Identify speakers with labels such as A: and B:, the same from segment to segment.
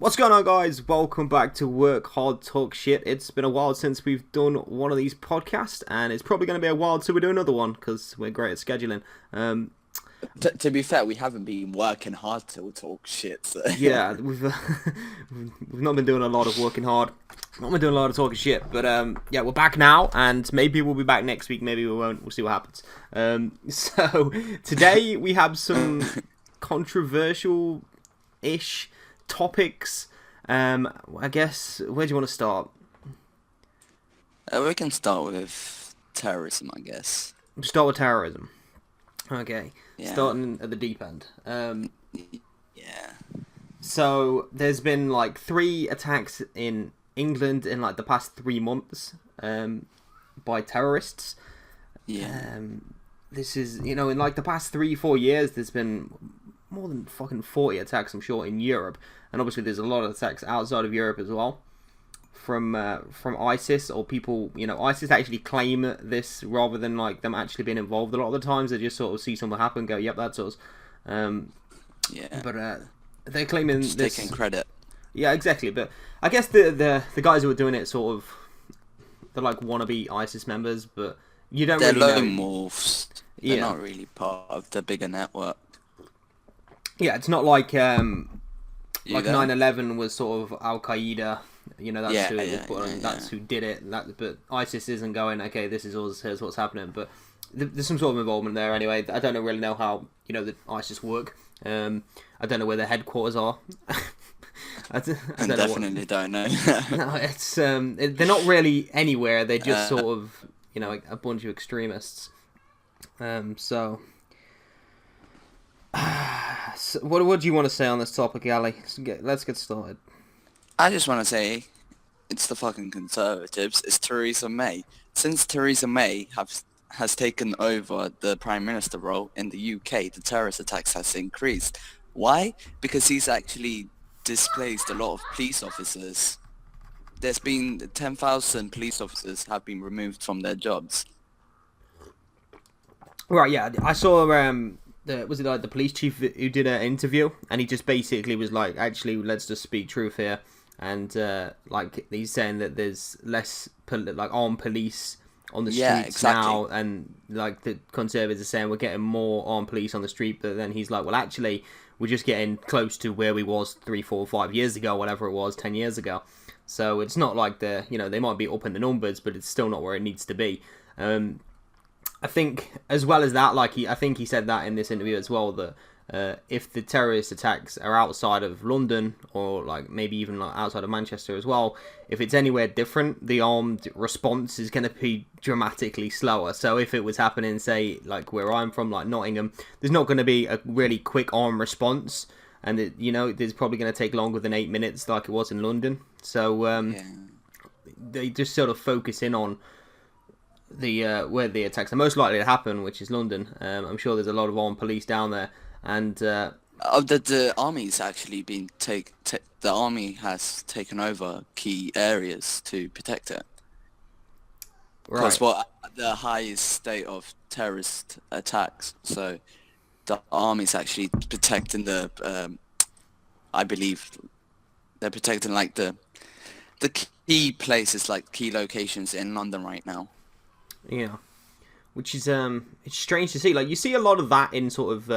A: What's going on, guys? Welcome back to Work Hard Talk Shit. It's been a while since we've done one of these podcasts, and it's probably going to be a while till we do another one because we're great at scheduling.
B: To be fair, we haven't been working hard to talk shit. So.
A: Yeah, we've not been doing a lot of working hard, not been doing a lot of talking shit, but yeah, we're back now, and maybe we'll be back next week. Maybe we won't. We'll see what happens. So today we have some controversial-ish topics. I guess, where do you want to start?
B: We can start with terrorism, I guess.
A: Start with terrorism. Okay,
B: Yeah.
A: starting at the deep end.
B: Yeah.
A: So there's been like 3 attacks in England in like the past 3 months by terrorists.
B: Yeah.
A: This is, in like the past 3-4 years, there's been more than fucking 40 attacks, I'm sure, in Europe, and obviously there's a lot of attacks outside of Europe as well, from ISIS, or people, ISIS actually claim this rather than like them actually being involved. A lot of the times they just sort of see something happen and go, yep, that's us.
B: Yeah.
A: But they're claiming
B: Just
A: this.
B: taking credit.
A: Yeah, exactly. But I guess the guys who are doing it sort of, they're like wannabe ISIS members, but you don't
B: They're
A: really
B: lone
A: know.
B: wolves. They're
A: Yeah.
B: not really part of the bigger network.
A: Yeah, it's not like
B: You
A: like
B: there?
A: 9/11 was sort of Al Qaeda. That's
B: Yeah,
A: who it was
B: yeah,
A: put on.
B: yeah,
A: That's
B: yeah.
A: who did it. But ISIS isn't going, okay, this is us. Here's what's happening. But there's some sort of involvement there anyway. I don't really know how the ISIS work. I don't know where their headquarters are. I don't know
B: Definitely don't know.
A: No, it's they're not really anywhere. They're just sort of like a bunch of extremists. So what do you want to say on this topic, Ali? Let's get started.
B: I just want to say, it's the fucking Conservatives. It's Theresa May. Since Theresa May has taken over the Prime Minister role in the UK, the terrorist attacks has increased. Why? Because he's actually displaced a lot of police officers. There's been 10,000 police officers have been removed from their jobs.
A: Right, yeah, I saw was it like the police chief who did an interview, and he just basically was like, actually, let's just speak truth here, and like he's saying that there's less armed police on the streets
B: exactly.
A: now, and like the Conservatives are saying we're getting more armed police on the street, but then he's like, well, actually, we're just getting close to where we was 3, 4, 5 years ago, whatever it was, 10 years ago. So it's not like they might be up in the numbers, but it's still not where it needs to be. I think, as well as that, I think he said that in this interview as well, that if the terrorist attacks are outside of London, or like maybe even like outside of Manchester as well, if it's anywhere different, the armed response is going to be dramatically slower. So if it was happening, say, like where I'm from, like Nottingham, there's not going to be a really quick armed response, and there's probably going to take longer than 8 minutes, like it was in London. So they just sort of focus in on the where the attacks are most likely to happen, which is London. I'm sure there's a lot of armed police down there, and
B: The army's actually been the army has taken over key areas to protect it. Because the highest state of terrorist attacks, so the army's actually protecting I believe they're protecting like the key places, like key locations in London right now.
A: Yeah, which is it's strange to see. Like you see a lot of that in sort of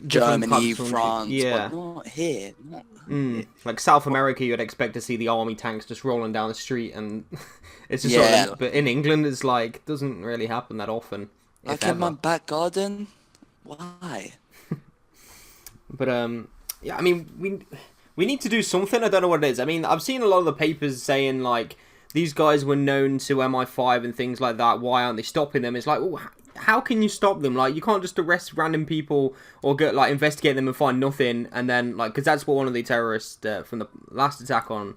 B: Germany, France,
A: yeah,
B: but not here.
A: like South America, you'd expect to see the army tanks just rolling down the street, and it's just
B: Yeah.
A: sort of, but in England, it's like doesn't really happen that often.
B: Like in my back garden? Why?
A: But yeah, I mean, we need to do something. I don't know what it is. I mean, I've seen a lot of the papers saying like these guys were known to MI5 and things like that. Why aren't they stopping them? It's like, well, how can you stop them? Like, you can't just arrest random people or go like investigate them and find nothing, and then like, because that's what one of the terrorists from the last attack on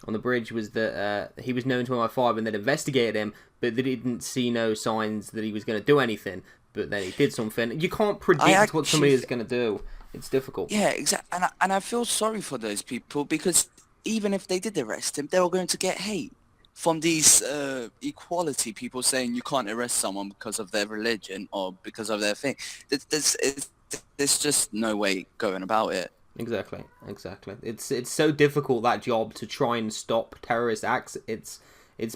A: the bridge was, that he was known to MI5 and they'd investigated him, but they didn't see no signs that he was going to do anything. But then he did something. You can't predict what somebody is going to do. It's difficult.
B: Yeah, exactly. And I feel sorry for those people, because even if they did arrest him, they were going to get hate from these equality people saying you can't arrest someone because of their religion or because of their thing. There's just no way going about it.
A: Exactly. It's so difficult, that job, to try and stop terrorist acts. It's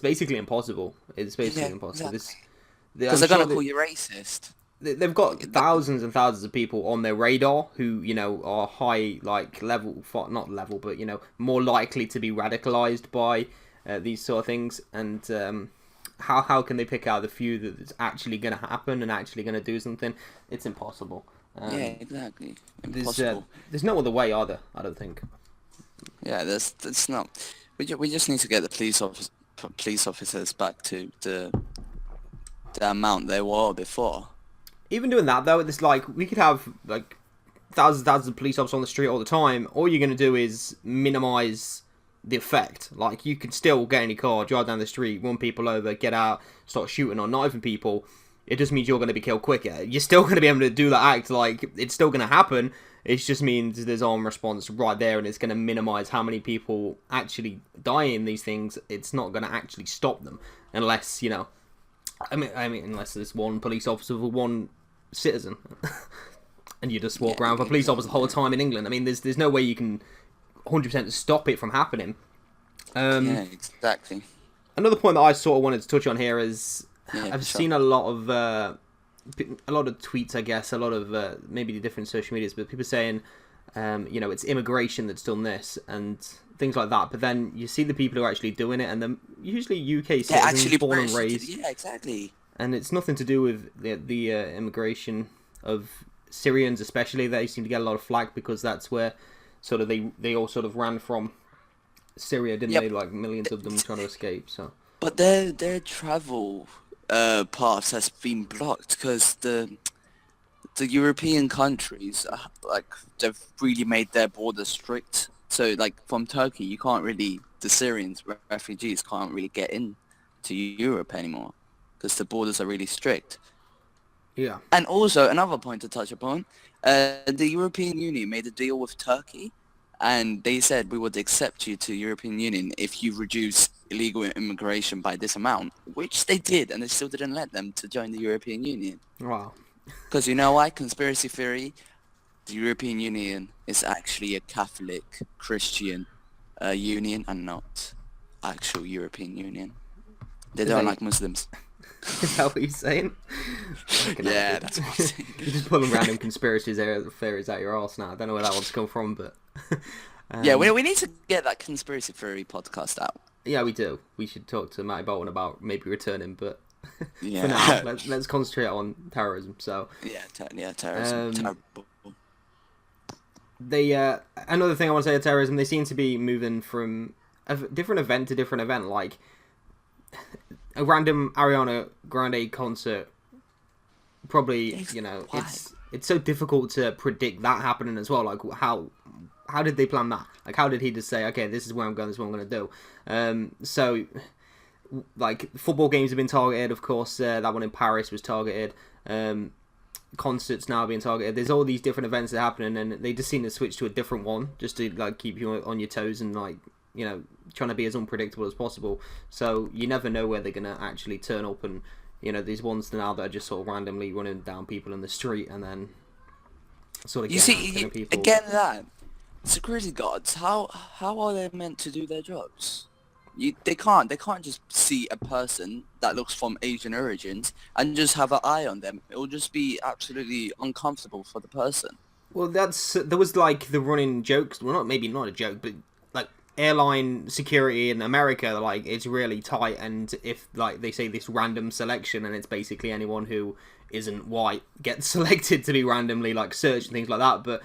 A: basically impossible. It's basically
B: Yeah,
A: impossible.
B: exactly.
A: I'm
B: Because they're
A: sure
B: gonna
A: that
B: call you racist.
A: they've got
B: Like,
A: thousands and thousands of people on their radar who, are high, like, level, not level, but, more likely to be radicalized by these sort of things. And how can they pick out the few that's actually going to happen and actually going to do something? It's impossible.
B: yeah, exactly.
A: There's
B: Impossible.
A: there's no other way, are there? I don't think.
B: Yeah, that's not. We just need to get the police officers back to the amount they were before.
A: Even doing that though, it's like we could have like thousands of police officers on the street all the time. All you're going to do is minimize the effect. Like, you can still get in your car, drive down the street, run people over, get out, start shooting or knifing people. It just means you're going to be killed quicker. You're still going to be able to do that act. Like, it's still going to happen. It just means there's armed response right there, and it's going to minimize how many people actually die in these things. It's not going to actually stop them unless, I mean, unless there's one police officer for one citizen, and you just walk around with a police officer the whole time in England. I mean, there's no way you can 100% stop it from happening.
B: Yeah, exactly.
A: Another point that I sort of wanted to touch on here is I've
B: sure.
A: seen a lot of tweets, I guess, a lot of maybe the different social medias, but people saying, it's immigration that's done this and things like that. But then you see the people who are actually doing it, and they're usually UK citizens,
B: actually
A: born and raised.
B: Yeah, exactly.
A: And it's nothing to do with the immigration of Syrians, especially. They seem to get a lot of flack because that's where sort of they all sort of ran from Syria, didn't they? Like, millions of them trying to escape. So,
B: But their travel paths has been blocked because the European countries they've really made their borders strict. So like from Turkey, the Syrians refugees can't really get in to Europe anymore because the borders are really strict.
A: yeah.
B: And also another point to touch upon, the European Union made a deal with Turkey, and they said we would accept you to European Union if you reduce illegal immigration by this amount, which they did, and they still didn't let them to join the European Union.
A: Wow.
B: Because you know why? Conspiracy theory. The European Union is actually a Catholic Christian union and not actual European Union. They don't like Muslims.
A: Is that what you're saying?
B: Yeah, that's what I'm saying.
A: You're just pulling random conspiracy theories out your arse now. I don't know where that one's come from, but...
B: yeah, we need to get that conspiracy theory podcast out.
A: Yeah, we do. We should talk to Matty Bolton about maybe returning, but
B: Yeah.
A: for now, let's concentrate on terrorism. So
B: Terrorism. Terrible.
A: they another thing I want to say of terrorism, they seem to be moving from a different event to different event. Like a random Ariana Grande concert, probably it's so difficult to predict that happening as well. Like how did they plan that? Like, how did he just say, okay, this is where I'm going, this is what I'm going to do? So, like, football games have been targeted, of course. That one in Paris was targeted. Concerts now being targeted. There's all these different events that are happening, and they just seem to switch to a different one just to like keep you on your toes and like trying to be as unpredictable as possible. So you never know where they're gonna actually turn up, and these ones now that are just sort of randomly running down people in the street and then sort of killing people.
B: Again, that security guards. How are they meant to do their jobs? They can't just see a person that looks from Asian origins and just have an eye on them. It will just be absolutely uncomfortable for the person.
A: Well, there was like the running jokes. Well, maybe not a joke, but like airline security in America, like it's really tight. And if like they say this random selection, and it's basically anyone who isn't white gets selected to be randomly like searched and things like that. But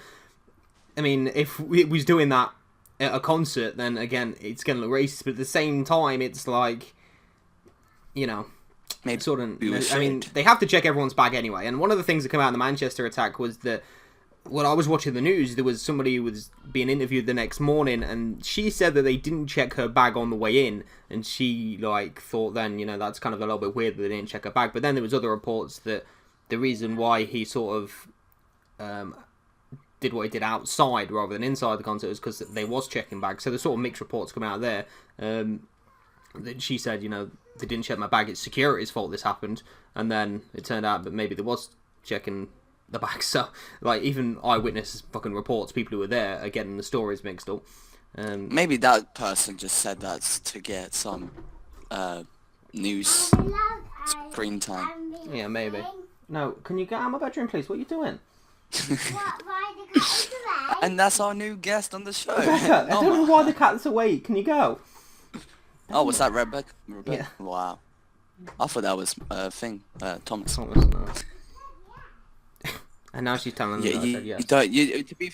A: I mean, if we was doing that at a concert, then again, it's going to look racist. But at the same time, it's like,
B: Maybe
A: sort of. I mean, they have to check everyone's bag anyway. And one of the things that came out in the Manchester attack was that when I was watching the news, there was somebody who was being interviewed the next morning, and she said that they didn't check her bag on the way in, and she like thought then, that's kind of a little bit weird that they didn't check her bag. But then there was other reports that the reason why he sort of did what he did outside rather than inside the concert was because they was checking bags. So there's sort of mixed reports coming out there. That she said, they didn't check my bag. It's security's fault this happened. And then it turned out that maybe there was checking the back. So, like, even eyewitness fucking reports, people who were there are getting the stories mixed up.
B: Maybe that person just said that to get some news screen time.
A: Yeah, maybe. No, can you get out of my bedroom, please? What are you doing?
B: And that's our new guest on the show.
A: Rebecca, I don't know why the cat's awake. Can you go?
B: Oh, was that Rebecca?
A: Yeah.
B: Wow. I thought that was Thomas.
A: Thomas, no. And now she's telling me that I said yes.
B: You don't. To be.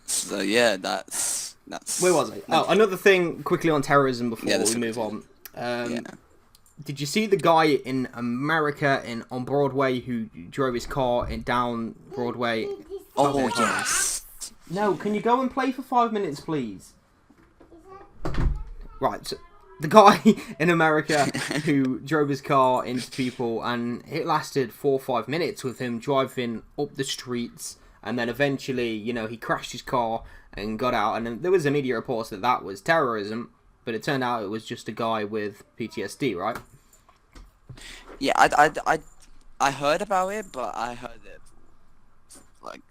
B: So yeah, that's.
A: Where was I? Oh, another thing quickly on terrorism before we move on. Did you see the guy in America on Broadway who drove his car down Broadway?
B: Oh yes.
A: No, can you go and play for 5 minutes, please? Right, so the guy in America who drove his car into people, and it lasted 4 or 5 minutes with him driving up the streets, and then eventually, he crashed his car and got out, and then there was a media report that was terrorism, but it turned out it was just a guy with PTSD, right?
B: Yeah, I heard about it, but I heard it like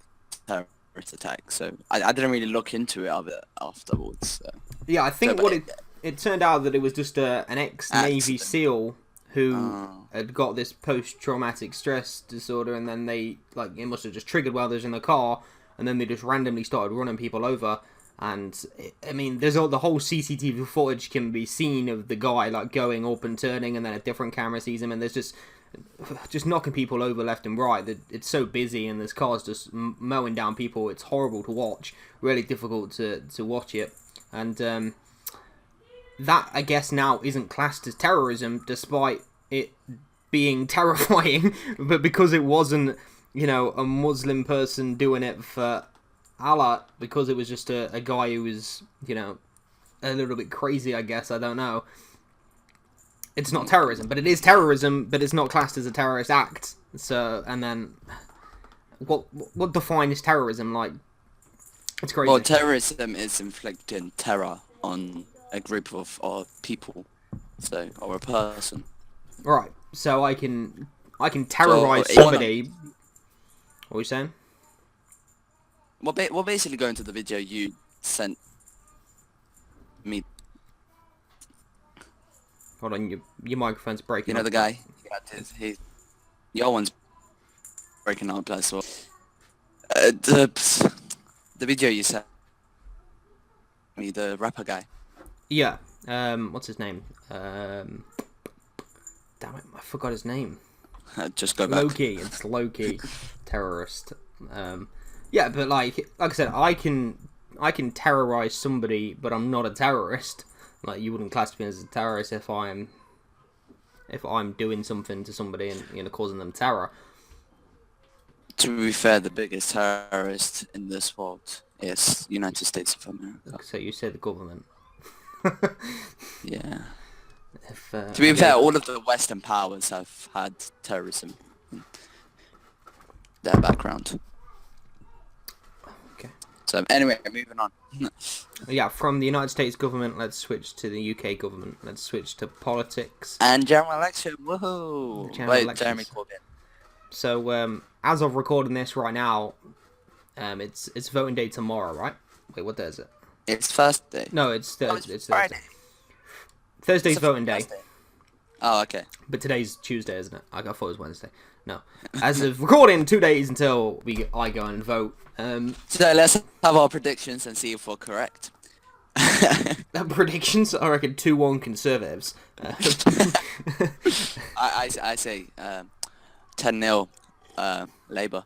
B: terrorist attack, so I didn't really look into it afterwards. So.
A: Yeah, I think it turned out that it was just an ex-Navy SEAL who had got this post-traumatic stress disorder, and then it must have just triggered while they was in the car, and then they just randomly started running people over. And there's the whole CCTV footage can be seen of the guy going up and turning, and then a different camera sees him, and there's just knocking people over left and right. It's so busy, and this car's just mowing down people. It's horrible to watch. Really difficult to watch it, and that I guess now isn't classed as terrorism, despite it being terrifying. But because it wasn't, a Muslim person doing it for Allah, because it was just a guy who was, a little bit crazy, I guess. I don't know. It's not terrorism, but it is terrorism, but it's not classed as a terrorist act. So, and then, what defines terrorism? It's crazy.
B: Well, terrorism is inflicting terror on a group of people, or a person.
A: Right. So I can terrorize somebody. What are you saying?
B: Well, basically, going to the video you sent me.
A: Hold on, your microphone's breaking.
B: The guy. Your one's breaking up as well. The video you sent me, the rapper guy.
A: Yeah. What's his name? Damn it, I forgot his name.
B: Just go back.
A: Loki. It's Loki. Terrorist. Yeah, but like I said, I can terrorize somebody, but I'm not a terrorist. You wouldn't class me as a terrorist if I'm doing something to somebody and causing them terror.
B: To be fair, the biggest terrorist in this world is United States of America.
A: So you say the government.
B: Yeah. To be fair, all of the Western powers have had terrorism in their background.
A: Okay.
B: So anyway, moving on.
A: Yeah, from the United States government, let's switch to the UK government. Let's switch to politics.
B: And general election, woohoo! Jeremy Corbyn.
A: So, as of recording this right now, it's voting day tomorrow, right? Wait, what day is it?
B: It's Thursday.
A: No, it's Thursday.
B: It's Friday.
A: Thursday's voting day.
B: Oh, okay.
A: But today's Tuesday, isn't it? I thought it was Wednesday. No. As of recording, 2 days until I go and vote.
B: So let's have our predictions and see if we're correct.
A: Predictions? I reckon 2-1 Conservatives.
B: I say 10-0 Labour.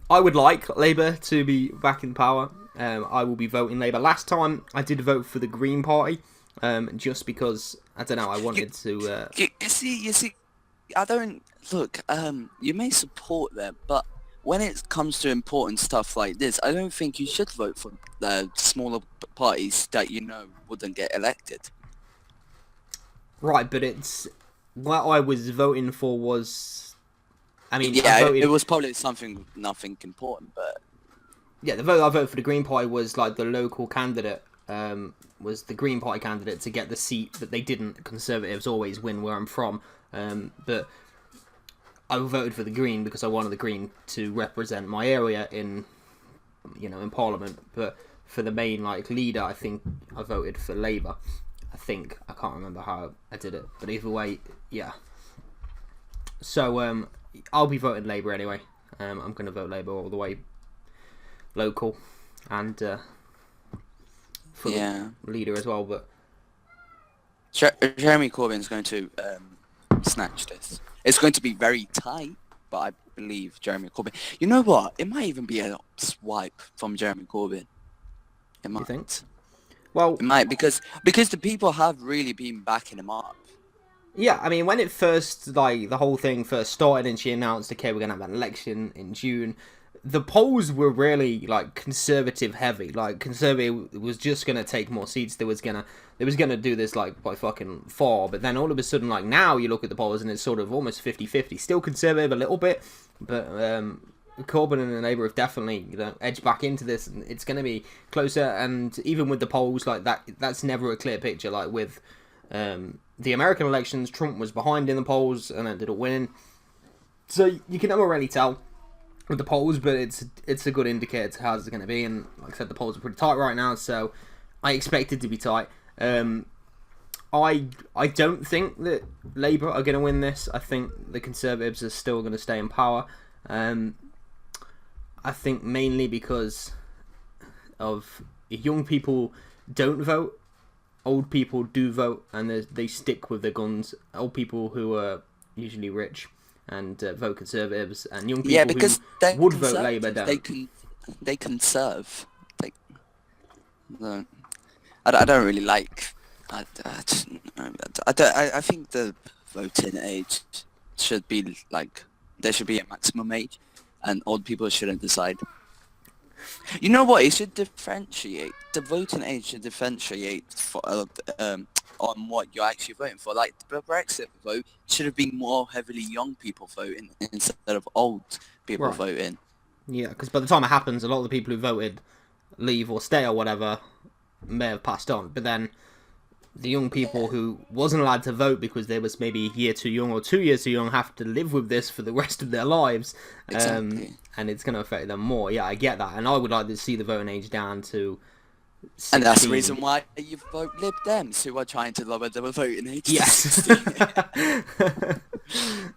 A: I would like Labour to be back in power. I will be voting Labour. Last time I did vote for the Green Party, just because, I don't know, I wanted to...
B: You see, I don't... Look, you may support them, but when it comes to important stuff like this, I don't think you should vote for the smaller parties that wouldn't get elected.
A: Right, but it's... What I was voting for was...
B: it was probably nothing important, but...
A: Yeah, the vote I voted for the Green Party was, the local candidate was the Green Party candidate to get the seat that they didn't. Conservatives always win where I'm from, but I voted for the Green because I wanted the Green to represent my area in Parliament. But for the main leader, I think I voted for Labour. I can't remember how I did it, but either way, yeah. So I'll be voting Labour anyway. I'm going to vote Labour all the way local and for the leader as well. But
B: Jeremy Corbyn's going to snatch this. It's going to be very tight, but I believe Jeremy Corbyn. You know what? It might even be a swipe from Jeremy Corbyn. It might.
A: You think? Well,
B: it might because the people have really been backing him up.
A: Yeah, I mean, when it first, the whole thing first started and she announced, okay, we're going to have an election in June, the polls were really, conservative heavy. Conservative was just going to take more seats. They was going to do this, by fucking far. But then all of a sudden, now you look at the polls and it's sort of almost 50-50. Still conservative a little bit, but Corbyn and the Labour have definitely, edged back into this. And it's going to be closer. And even with the polls, that's never a clear picture. With the American elections, Trump was behind in the polls and ended up winning. So you can never really tell with the polls, but it's a good indicator to how it's going to be. And like I said, the polls are pretty tight right now, so I expect it to be tight. I don't think that Labour are going to win this. I think the Conservatives are still going to stay in power. I think mainly because of young people don't vote. Old people do vote, and they stick with their guns. Old people who are usually rich and vote Conservatives, and young people who would vote Labour don't.
B: They conserve. I don't really like. I think the voting age should be there should be a maximum age, and old people shouldn't decide. You know what? It should differentiate. The voting age should differentiate for on what you're actually voting for. The Brexit vote should have been more heavily young people voting instead of old people voting.
A: Yeah, because by the time it happens, a lot of the people who voted leave or stay or whatever may have passed on. But then the young people who wasn't allowed to vote because they was maybe a year too young or 2 years too young have to live with this for the rest of their lives.
B: Exactly.
A: And it's going to affect them more. Yeah, I get that. And I would like to see the voting age down to 16.
B: And that's the reason why you vote Lib Dems, who are trying to lower the voting age.
A: Yes.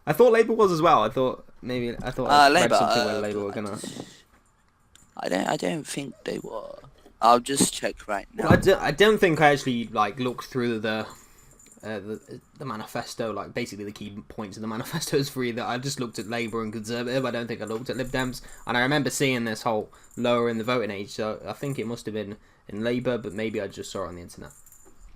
A: I thought Labour was as well. I thought I read something where Labour were going to...
B: I don't think they were. I'll just check right now.
A: Well, I don't think I actually looked through the manifesto, basically the key points of the manifestos for either. I just looked at Labour and Conservative. I don't think I looked at Lib Dems, and I remember seeing this whole lowering the voting age. So I think it must have been in Labour, but maybe I just saw it on the internet.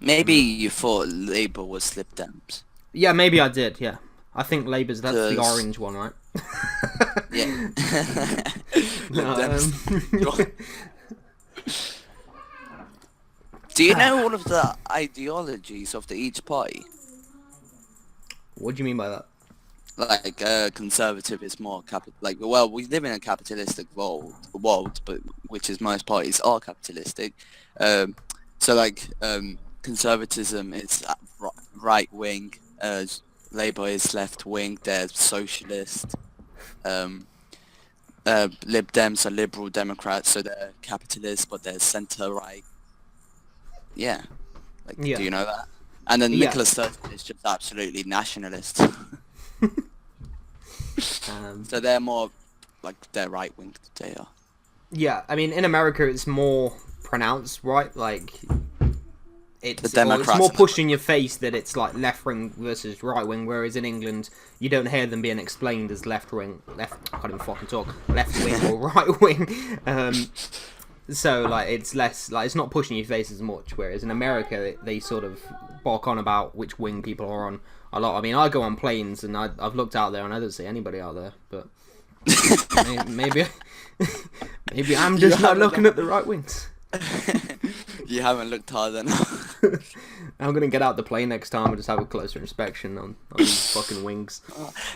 B: Maybe you thought Labour was Lib Dems.
A: Yeah, maybe I did. Yeah, I think Labour's that's the orange one, right?
B: Yeah. Do you know all of the ideologies of each party?
A: What do you mean by
B: that? Conservative is more we live in a capitalistic world, but which is most parties are capitalistic. Conservatism is right wing, Labour is left wing. They're socialist. Lib Dems are liberal Democrats, so they're capitalists, but they're centre right. Yeah. Do you know that? And then Nicola Sturgeon is just absolutely nationalist. So they're more they're right wing. They are.
A: Yeah, I mean in America it's more pronounced, right? It's more pushed in your face that it's left wing versus right wing, whereas in England you don't hear them being explained as left wing, I can't even fucking talk, left wing or right wing. So it's less it's not pushing your face as much, whereas in America they sort of bark on about which wing people are on a lot. I mean I go on planes and I've looked out there and I don't see anybody out there, but maybe I'm just not looking at the right wings.
B: You haven't looked hard enough.
A: I'm gonna get out the plane next time and just have a closer inspection on these fucking wings.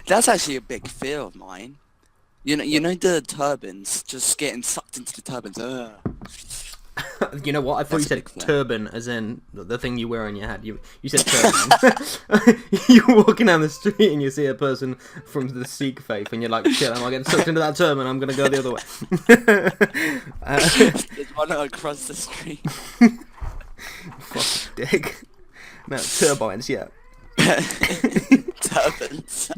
B: That's actually a big fear of mine. You know the turbines, just getting sucked into the turbines.
A: You know what? I thought
B: That's
A: you
B: a
A: said
B: big thing.
A: turban, as in the thing you wear on your head. You said turban. You're walking down the street and you see a person from the Sikh faith, and you're like, shit, am I getting sucked into that turban? I'm gonna go the other way.
B: There's one across the street.
A: Fuck dick. No, turbines, yeah.
B: Turbans.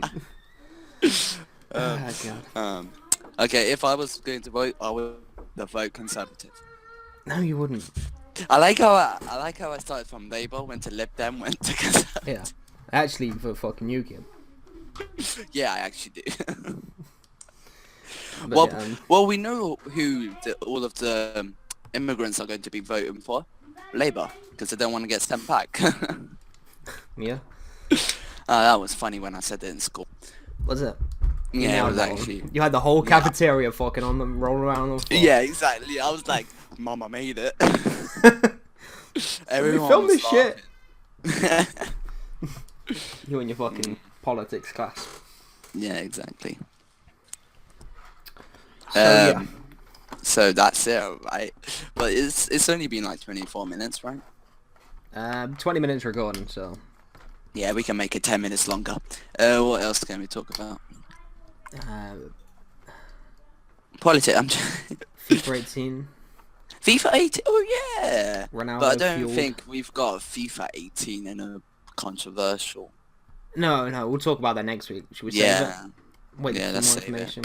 A: Oh, God.
B: Okay, if I was going to vote, I would vote Conservative.
A: No, you wouldn't.
B: I like how I started from Labour, went to Lib Dem, went to Conservative.
A: Yeah. Actually, for fucking UKIP.
B: Yeah, I actually do.
A: But,
B: well, we know who all of the immigrants are going to be voting for. Labour, because they don't want to get sent back.
A: yeah.
B: That was funny when I said it in school.
A: Was it?
B: Yeah, it was actually.
A: You had the whole cafeteria fucking on them, rolling around on the floor.
B: Yeah, exactly. I was like, Mama made it. Everyone
A: film
B: was
A: this shit.
B: laughing.
A: You and your fucking politics class.
B: Yeah, exactly.
A: So, yeah.
B: So that's it, right? But it's only been like 24 minutes, right?
A: 20 minutes recording, so.
B: Yeah, we can make it 10 minutes longer. What else can we talk about? Politics.
A: FIFA 18.
B: FIFA 18. Oh yeah.
A: Ronaldo
B: But I don't
A: fueled.
B: think we've got FIFA 18 in a controversial.
A: No, we'll talk about that next week. Should we save
B: Yeah.
A: it? Wait
B: Yeah,
A: for
B: let's
A: more
B: save it.
A: information.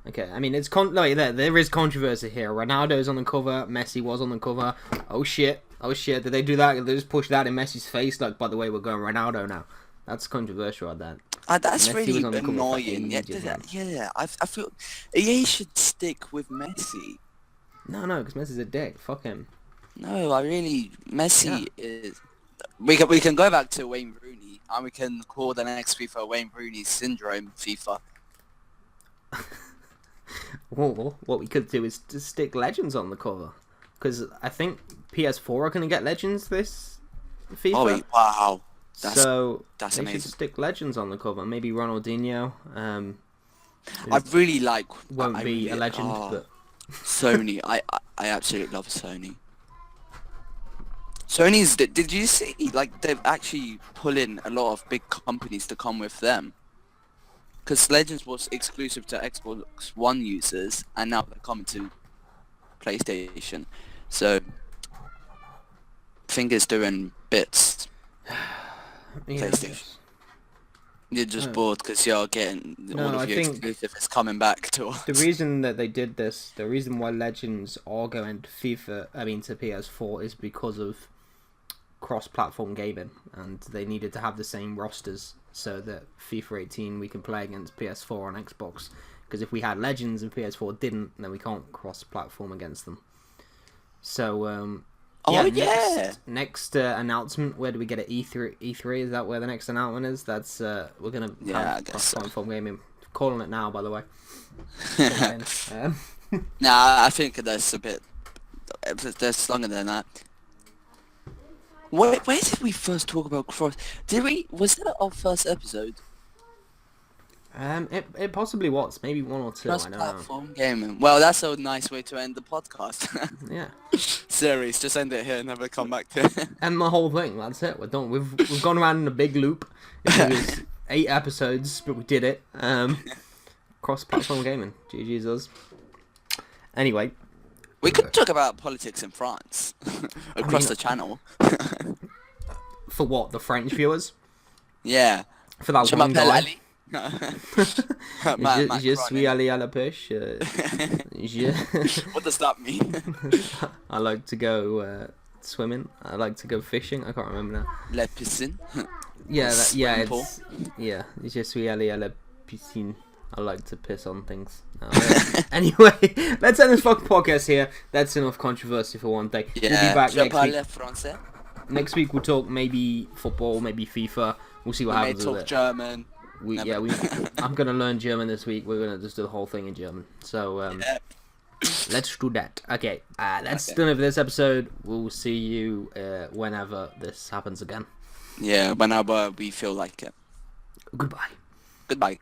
A: Okay, I mean, it's there is controversy here. Ronaldo's on the cover. Messi was on the cover. Oh shit. Did they do that? Did they just push that in Messi's face? Like, by the way, we're going Ronaldo now. That's controversial, that.
B: That's
A: Messi
B: really
A: was on the cover for
B: annoying.
A: ages, man.
B: Yeah. I feel EA should stick with Messi.
A: No, because Messi's a dick. Fuck him.
B: No, Messi is. We can go back to Wayne Rooney, and we can call the next FIFA Wayne Rooney syndrome FIFA.
A: Well, what we could do is to stick Legends on the cover. Because I think PS4 are going to get Legends this FIFA.
B: Oh, wow. That's
A: they
B: amazing.
A: should stick Legends on the cover. Maybe Ronaldinho.
B: I really like.
A: Won't
B: I
A: be
B: really,
A: a legend, but
B: Sony. I absolutely love Sony. Sony's. Did you see? Like, they've actually pulled in a lot of big companies to come with them. Because Legends was exclusive to Xbox One users, and now they're coming to PlayStation. So, I think it's doing bits.
A: yeah,
B: PlayStation. You're just bored because you're getting all
A: I
B: of your
A: think
B: exclusive is coming back to us.
A: the reason that they did this, the reason why Legends are going to to PS4 is because of cross-platform gaming, and they needed to have the same rosters so that FIFA 18 we can play against PS4 on Xbox. Because if we had Legends and PS4 didn't, then we can't cross-platform against them. So, next announcement. Where do we get it? E3 is that where the next announcement is? That's we're gonna have cross-platform gaming. Calling it now, by the way.
B: Nah, I think there's a bit. There's longer than that. Where did we first talk about cross? Was that our first episode?
A: It possibly was. Maybe one or two. I don't know.
B: Cross-platform gaming. Well, that's a nice way to end the podcast.
A: Yeah.
B: Series, just end it here and never come back to it.
A: And the whole thing. That's it. We're done. We've gone around in a big loop. It was 8 episodes, but we did it. Cross-platform gaming. GG's us. Anyway.
B: We could talk about politics in France. Across the channel.
A: For what? The French viewers?
B: Yeah.
A: For that one guy?
B: Ali.
A: Je suis allé à la pêche.
B: What does that mean?
A: I like to go swimming. I like to go fishing. I can't remember now.
B: La piscine.
A: Yeah, Je suis allé à la piscine. I like to piss on things. Anyway, let's end this fucking podcast here. That's enough controversy for one day.
B: Yeah.
A: We'll be back next week.
B: Français.
A: Next week we'll talk maybe football, maybe FIFA. We'll see what happens with it.
B: German.
A: I'm gonna learn German this week. We're gonna just do the whole thing in German. So let's do that. Okay, that's done for this episode. We'll see you whenever this happens again.
B: Yeah, whenever we feel like it.
A: Goodbye.
B: Goodbye.